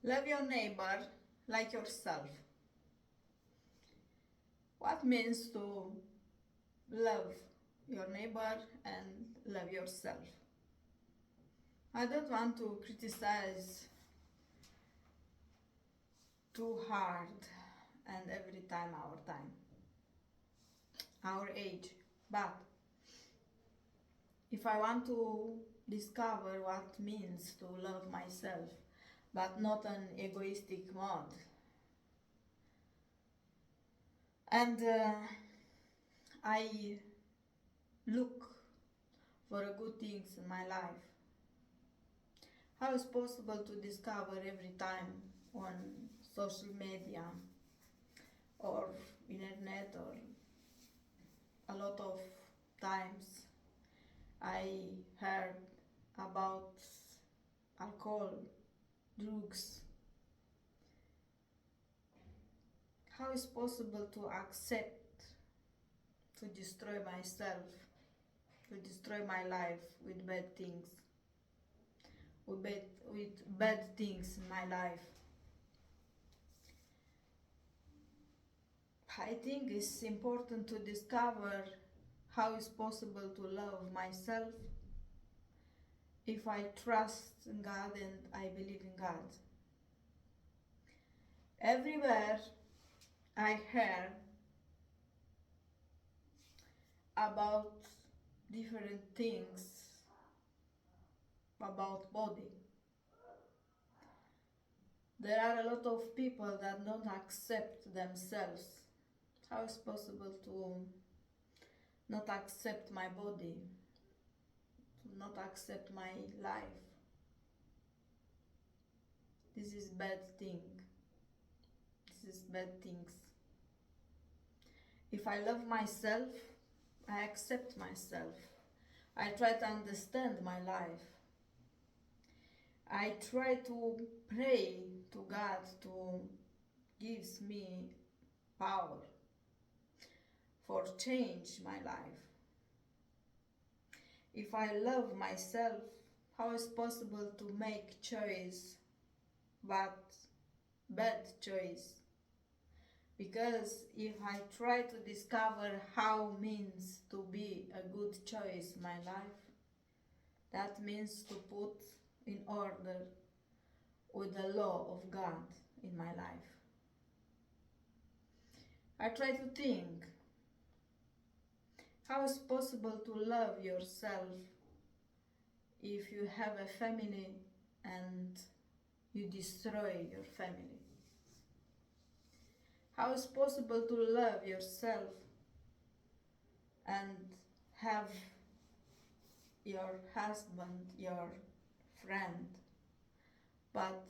Love your neighbor like yourself. What means to love your neighbor and love yourself? I don't want to criticize too hard and every time, our age. But if I want to discover what means to love myself, but not an egoistic mode, and I look for good things in my life. How is possible to discover every time on social media or internet, or a lot of times I heard about alcohol, drugs? How is possible to accept to destroy myself, to destroy my life with bad things, with bad things in my life? I think it's important to discover how it's possible to love myself if I trust in God and I believe in God. Everywhere I heard about different things about body. There are a lot of people that don't accept themselves. How is possible to not accept my body, to not accept my life? This is bad thing. This is bad things. If I love myself, I accept myself. I try to understand my life. I try to pray to God to gives me power for change my life. If I love myself, how is possible to make choice but bad choice? Because if I try to discover how means to be a good choice in my life, that means to put in order with the law of God in my life. I try to think how is possible to love yourself if you have a family and you destroy your family? How is possible to love yourself and have your husband, your friend, but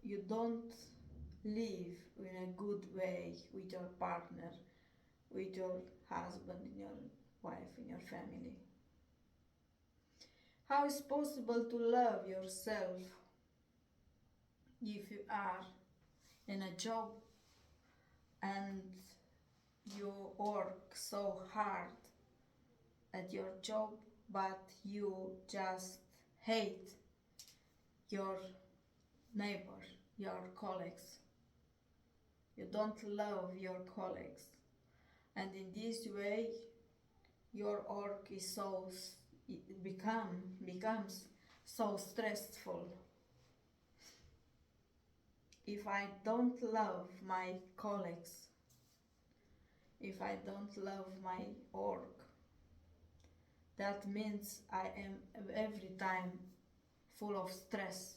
you don't live in a good way with your partner, with your husband, and your wife, in your family? How is possible to love yourself if you are in a job and you work so hard at your job, but you just hate your neighbor, your colleagues? You don't love your colleagues, and in this way your work is becomes so stressful. If I don't love my colleagues, if I don't love my work, that means I am every time full of stress.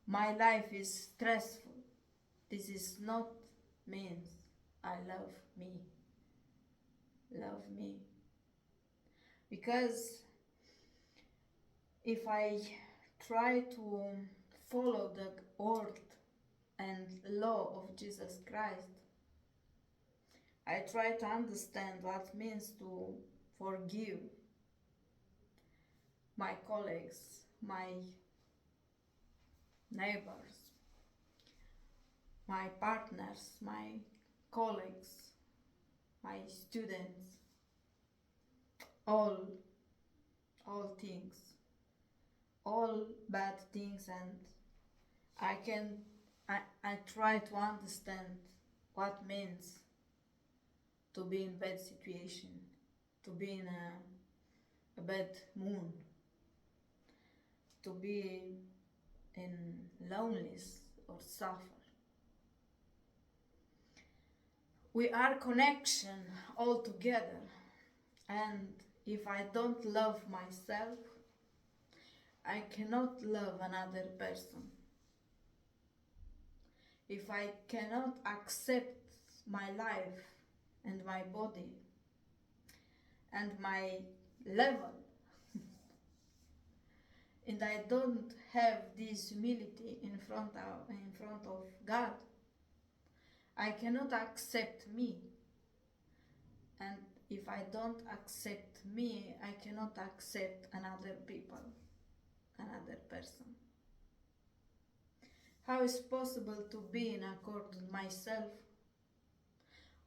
My life is stressful. This is not means I love me. Love me. Because if I try to follow the word and law of Jesus Christ, I try to understand what it means to forgive my colleagues, my neighbors, my partners, my colleagues, my students, all things, all bad things and I can I try to understand what means to be in bad situation, to be in a bad mood, to be in loneliness or suffer. We are connection all together, and if I don't love myself, I cannot love another person. If I cannot accept my life and my body and my level, and I don't have this humility in front of God, I cannot accept me. And if I don't accept me, I cannot accept another people, another person. How is possible to be in accord with myself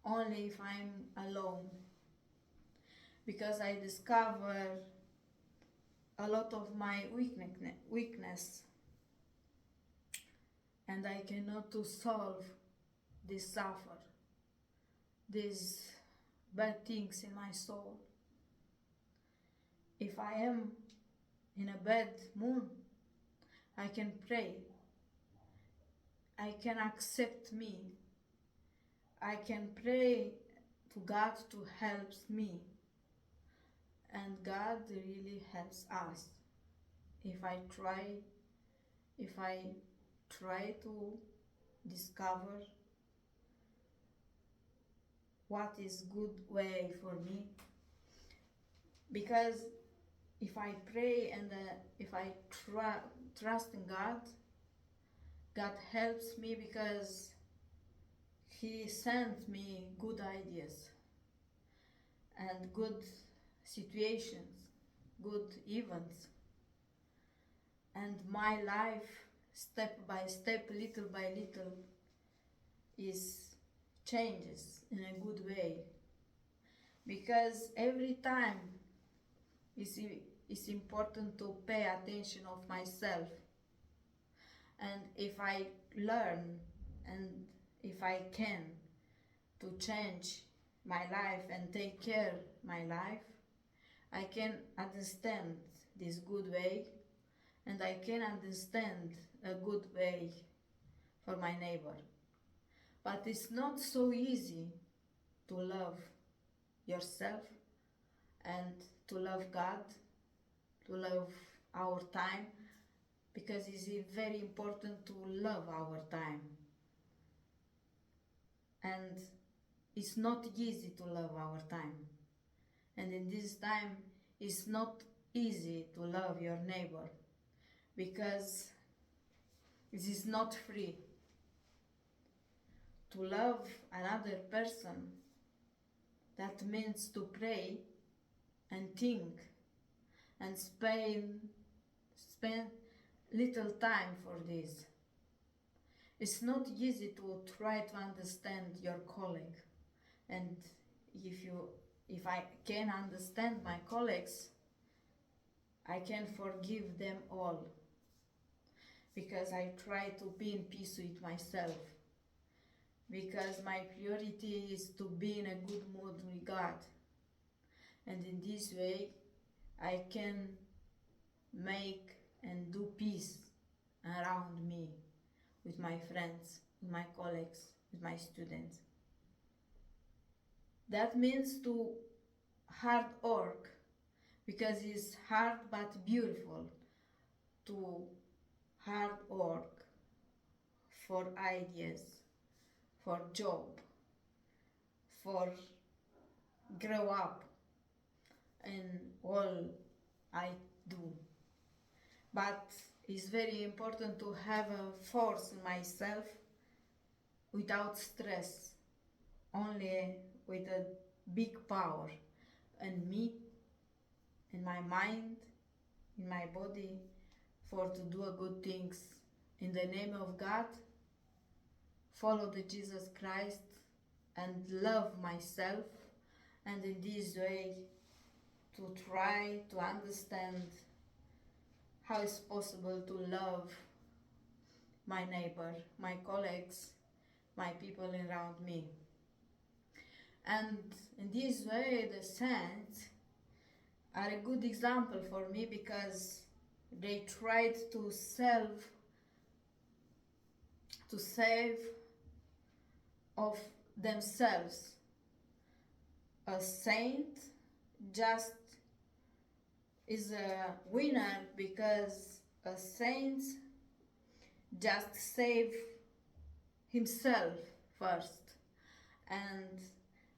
only if I'm alone? Because I discover a lot of my weakness, and I cannot to solve this suffer, these bad things in my soul. If I am in a bad mood, I can pray. I can accept me. I can pray to God to help me. And God really helps us if I try to discover what is good way for me. Because if I pray and if I trust in God, God helps me because He sent me good ideas and good situations, good events. And my life, step by step, little by little, is changes in a good way. Because every time it's important to pay attention of myself. And if I learn and if I can to change my life and take care my life, I can understand this good way, and I can understand a good way for my neighbor. But it's not so easy to love yourself and to love God, to love our time, because it's very important to love our time. And it's not easy to love our time. And in this time, it's not easy to love your neighbor, because it is not free. To love another person, that means to pray and think and spend little time for this. It's not easy to try to understand your colleague, and if I can understand my colleagues, I can forgive them all, because I try to be in peace with myself, because my priority is to be in a good mood with God, and in this way I can make and do peace around me, with my friends, with my colleagues, with my students. That means to hard work, because it's hard but beautiful to hard work for ideas, for job, for grow up in all I do. But it's very important to have a force in myself without stress, only with a big power in me, in my mind, in my body, for to do a good things in the name of God, follow the Jesus Christ and love myself, and in this way to try to understand how it's possible to love my neighbor, my colleagues, my people around me. And in this way, the saints are a good example for me because they tried to save of themselves. A saint just is a winner because a saint just save himself first, and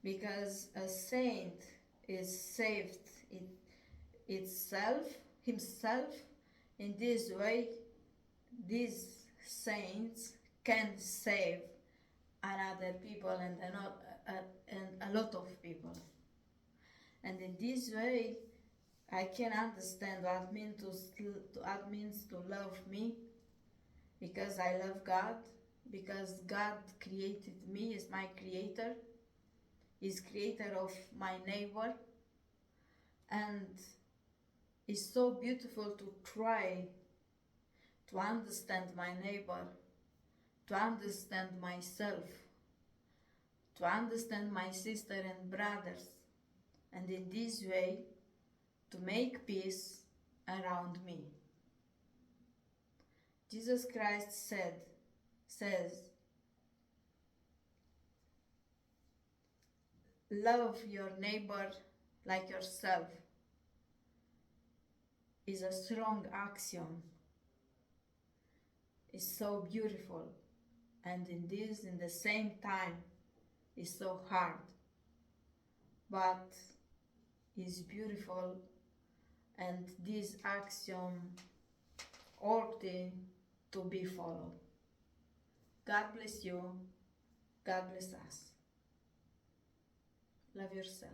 because a saint is saved himself, in this way these saints can save another people and a lot of people. And in this way I can understand what means to love me, because I love God, because God created me, is my creator, is creator of my neighbor, and it's so beautiful to try to understand my neighbor, to understand myself, to understand my sister and brothers, and in this way to make peace around me. Jesus Christ says, love your neighbor like yourself, is a strong axiom. It's so beautiful, and in the same time, is so hard, but is beautiful, and this axiom ought to be followed. God bless you. God bless us. Love yourself.